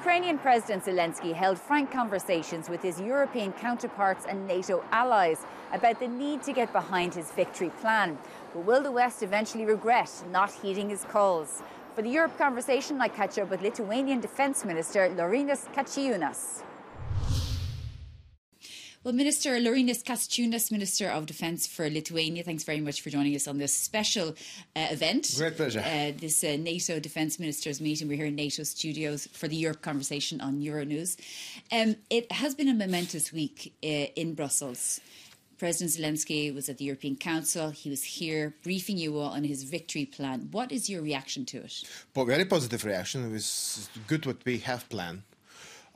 Ukrainian President Zelensky held frank conversations with his European counterparts and NATO allies about the need to get behind his victory plan. But will the West eventually regret not heeding his calls? For the Europe conversation, I catch up with Lithuanian Defence Minister Laurynas Kasčiūnas. Well, Minister Laurynas Kasčiūnas, Minister of Defence for Lithuania, thanks very much for joining us on this special event. Great pleasure. This NATO Defence Ministers meeting. We're here in NATO studios for the Europe conversation on Euronews. It has been a momentous week in Brussels. President Zelensky was at the European Council. He was here briefing you all on his victory plan. What is your reaction to it? Well, very positive reaction. It was good what we have planned.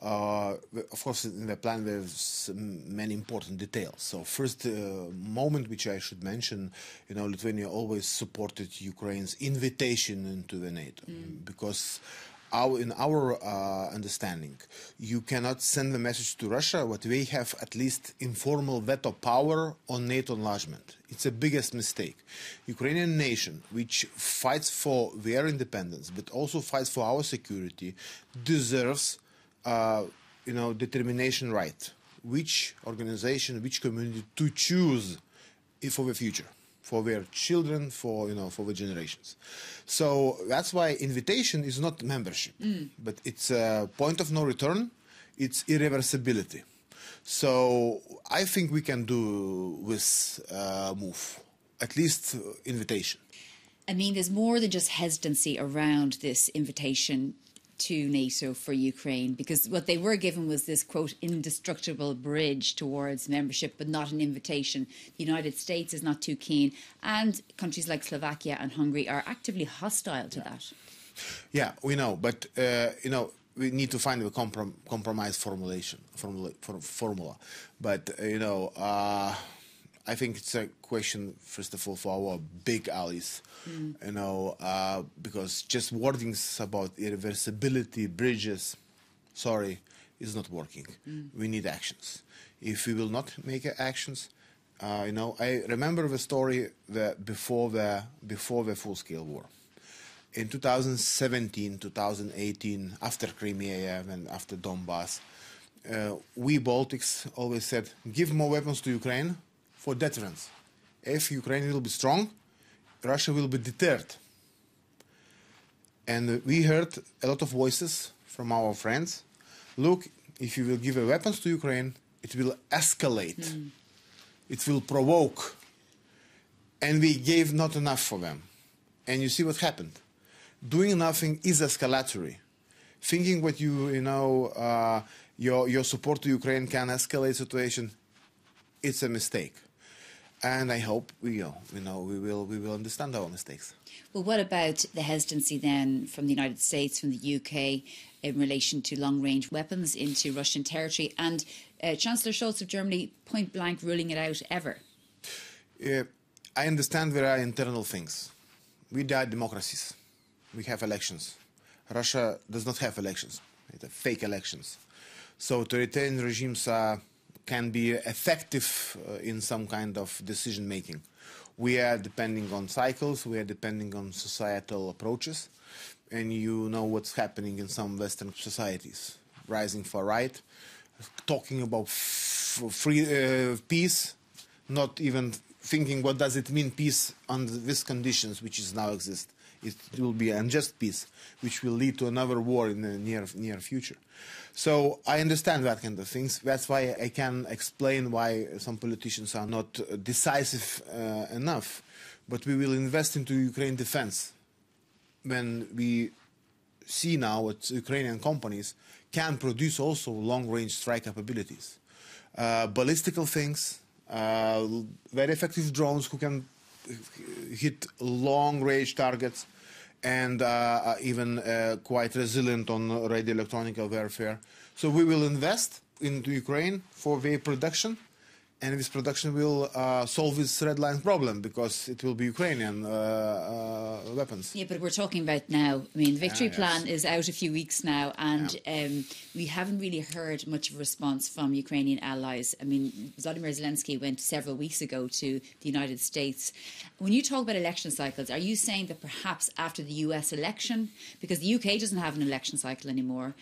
Of course, in the plan there's many important details. So first moment which I should mention, Lithuania always supported Ukraine's invitation into the NATO because in our understanding, you cannot send the message to Russia what we have at least informal veto power on NATO enlargement. It's the biggest mistake. Ukrainian nation, which fights for their independence but also fights for our security, deserves determination right, which organization, which community to choose for the future, for their children, for the generations. So that's why invitation is not membership, but it's a point of no return, it's irreversibility. So I think we can do this move, at least invitation. I mean, there's more than just hesitancy around this invitation to NATO for Ukraine, because what they were given was this, quote, indestructible bridge towards membership, but not an invitation. The United States is not too keen, and countries like Slovakia and Hungary are actively hostile to that. Yeah, we know, but, we need to find a compromise formula. But, I think it's a question, first of all, for our big allies, because just wordings about irreversibility, bridges, is not working. We need actions. If we will not make actions, I remember the story before the full-scale war. In 2017, 2018, after Crimea and after Donbass, we Baltics always said, give more weapons to Ukraine for deterrence. If Ukraine will be strong, Russia will be deterred. And we heard a lot of voices from our friends. Look, if you will give weapons to Ukraine, it will escalate. It will provoke. And we gave not enough for them. And you see what happened. Doing nothing is escalatory. Thinking what your support to Ukraine can escalate situation, it's a mistake. And I hope we will understand our mistakes. Well, what about the hesitancy then from the United States, from the UK, in relation to long-range weapons into Russian territory, and Chancellor Scholz of Germany point-blank ruling it out ever? I understand there are internal things. We are democracies. We have elections. Russia does not have elections. It's fake elections. So authoritarian regimes can be effective in some kind of decision-making. We are depending on cycles, we are depending on societal approaches, and you know what's happening in some Western societies. Rising far right, talking about peace, not even thinking what does it mean peace under these conditions which is now exist. It will be unjust peace, which will lead to another war in the near future. So I understand that kind of things. That's why I can explain why some politicians are not decisive enough. But we will invest into Ukraine defense when we see now that Ukrainian companies can produce also long-range strike capabilities. Ballistical things, very effective drones who can hit long-range targets, and even quite resilient on radio-electronic warfare. So we will invest into Ukraine for their production, And this production will solve this red line problem because it will be Ukrainian weapons. Yeah, but we're talking about now. I mean, the victory Yes. plan is out a few weeks now, and we haven't really heard much of a response from Ukrainian allies. I mean, Volodymyr Zelensky went several weeks ago to the United States. When you talk about election cycles, are you saying that perhaps after the US election, because the UK doesn't have an election cycle anymore,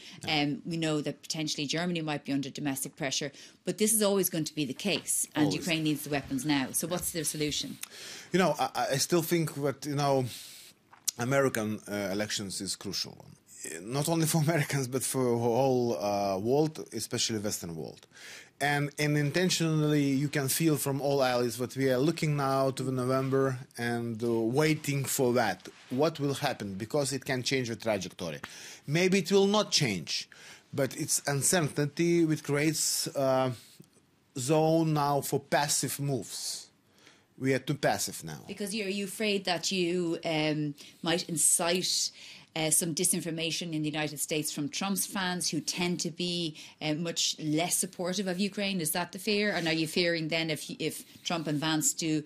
we know that potentially Germany might be under domestic pressure, but this is always going to be the case. And Always. Ukraine needs the weapons now. So what's the solution? You know, I still think that, American elections is crucial. Not only for Americans, but for the whole world, especially Western world. And intentionally, you can feel from all allies that we are looking now to the November and waiting for that. What will happen? Because it can change the trajectory. Maybe it will not change, but it's uncertainty which creates zone now for passive moves. We are too passive now. Because are you afraid that you might incite some disinformation in the United States from Trump's fans who tend to be much less supportive of Ukraine? Is that the fear? And are you fearing then if Trump and Vance do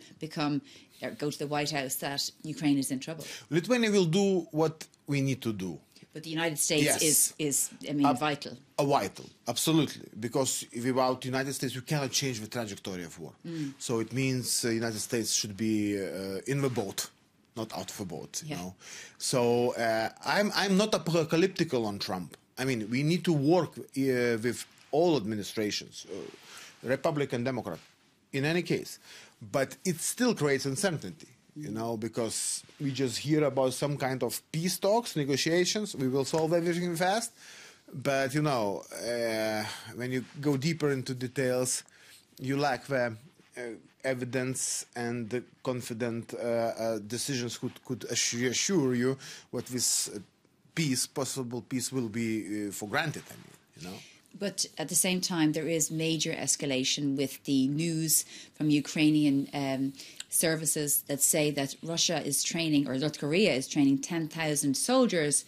go to the White House that Ukraine is in trouble? Lithuania will do what we need to do. But the United States is vital. Vital, absolutely. Because without the United States, we cannot change the trajectory of war. So it means the United States should be in the boat, not out of the boat. You know. So I'm not apocalyptical on Trump. I mean, we need to work with all administrations, Republican, Democrat, in any case. But it still creates uncertainty. Because we just hear about some kind of peace talks, negotiations, we will solve everything fast. But, when you go deeper into details, you lack the evidence and the confident decisions could assure you what this possible peace will be for granted, But at the same time, there is major escalation with the news from Ukrainian services that say that Russia is training, or North Korea is training 10,000 soldiers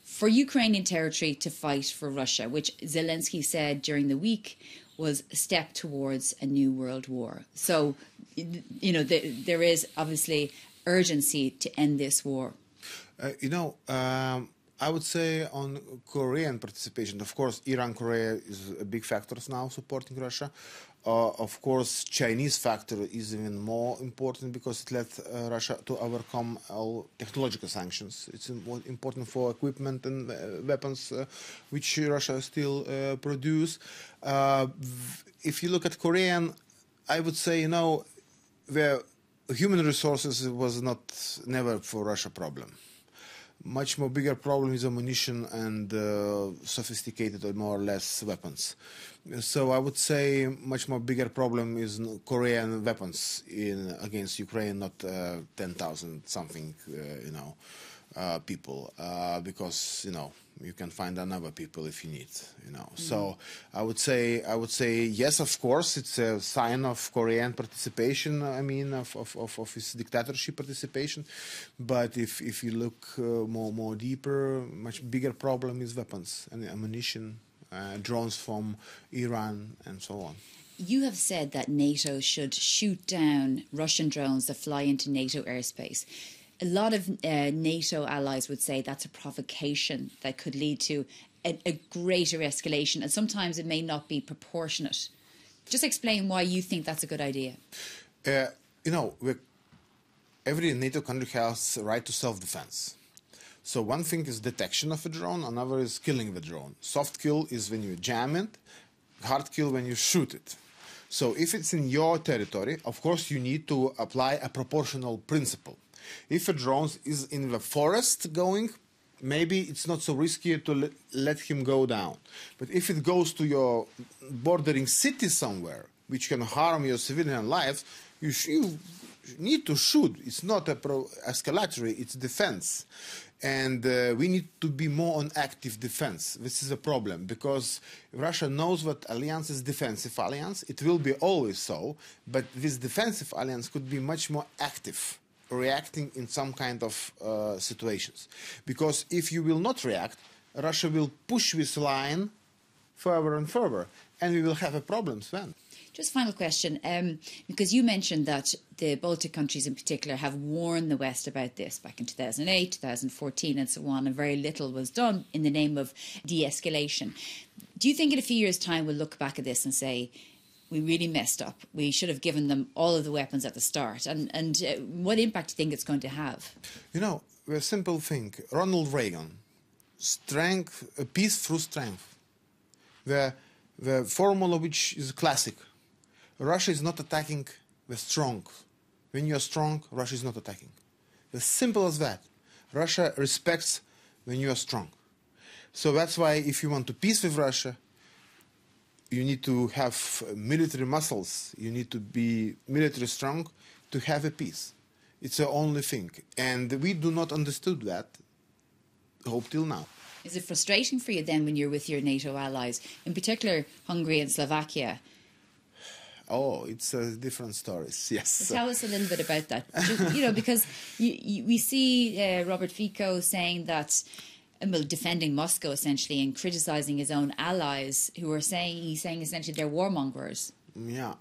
for Ukrainian territory to fight for Russia, which Zelensky said during the week was a step towards a new world war. So, there is obviously urgency to end this war. I would say on Korean participation, of course, Iran, Korea is a big factors now supporting Russia. Of course, Chinese factor is even more important because it led Russia to overcome all technological sanctions. It's important for equipment and weapons which Russia still produce. If you look at Korean, I would say, the human resources was never for Russia problem. Much more bigger problem is ammunition and sophisticated or more or less weapons. So I would say much more bigger problem is Korean weapons against Ukraine, not 10,000 something, people, because you can find another people if you need, So I would say yes, of course, it's a sign of Korean participation. I mean, of his dictatorship participation. But if you look more deeper, much bigger problem is weapons and ammunition, drones from Iran, and so on. You have said that NATO should shoot down Russian drones that fly into NATO airspace. A lot of NATO allies would say that's a provocation that could lead to a greater escalation, and sometimes it may not be proportionate. Just explain why you think that's a good idea. Every NATO country has the right to self-defense. So one thing is detection of a drone, another is killing the drone. Soft kill is when you jam it, hard kill when you shoot it. So if it's in your territory, of course you need to apply a proportional principle. If a drone is in the forest going, maybe it's not so risky to let him go down. But if it goes to your bordering city somewhere, which can harm your civilian lives, you need to shoot. It's not escalatory, it's defense. And we need to be more on active defense. This is a problem because Russia knows that alliance is defensive alliance. It will be always so, but this defensive alliance could be much more active, reacting in some kind of situations. Because if you will not react, Russia will push this line further and further, and we will have problems then. Just final question, because you mentioned that the Baltic countries in particular have warned the West about this back in 2008, 2014 and so on, and very little was done in the name of de-escalation. Do you think in a few years' time we'll look back at this and say, we really messed up, we should have given them all of the weapons at the start? And what impact do you think it's going to have? You know, a simple thing, Ronald Reagan, strength, peace through strength, the formula which is classic. Russia is not attacking the strong. When you are strong, Russia is not attacking. As simple as that. Russia respects when you are strong. So that's why if you want to peace with Russia, you need to have military muscles. You need to be military strong to have a peace. It's the only thing. And we do not understood that, hope till now. Is it frustrating for you then when you're with your NATO allies, in particular Hungary and Slovakia? Oh, it's different stories, yes. So tell us a little bit about that. You know, because we see Robert Fico saying that, well, defending Moscow essentially and criticising his own allies who are saying, he's saying essentially they're warmongers. Yeah.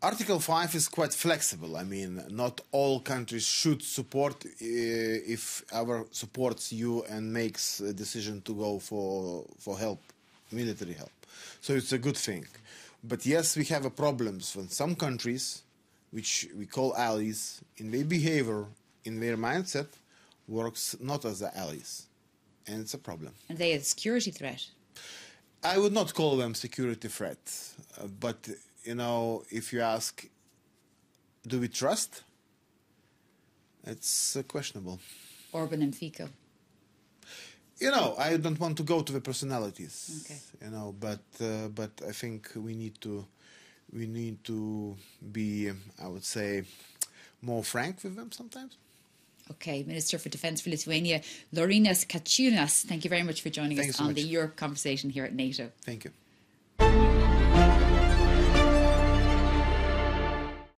Article 5 is quite flexible. I mean, not all countries should support if our supports you and makes a decision to go for help, military help. So it's a good thing. But yes, we have problems when some countries, which we call allies, in their behavior, in their mindset, works not as the allies. And it's a problem. And they are a security threat? I would not call them security threats. But, you know, if you ask, do we trust? It's questionable. Orban and Fico? You know, I don't want to go to the personalities. Okay. You know, but I think we need to be, I would say, more frank with them sometimes. Okay, Minister for Defence for Lithuania, Laurynas Kasčiūnas, thank you very much for joining us on the Europe Conversation here at NATO. Thank you.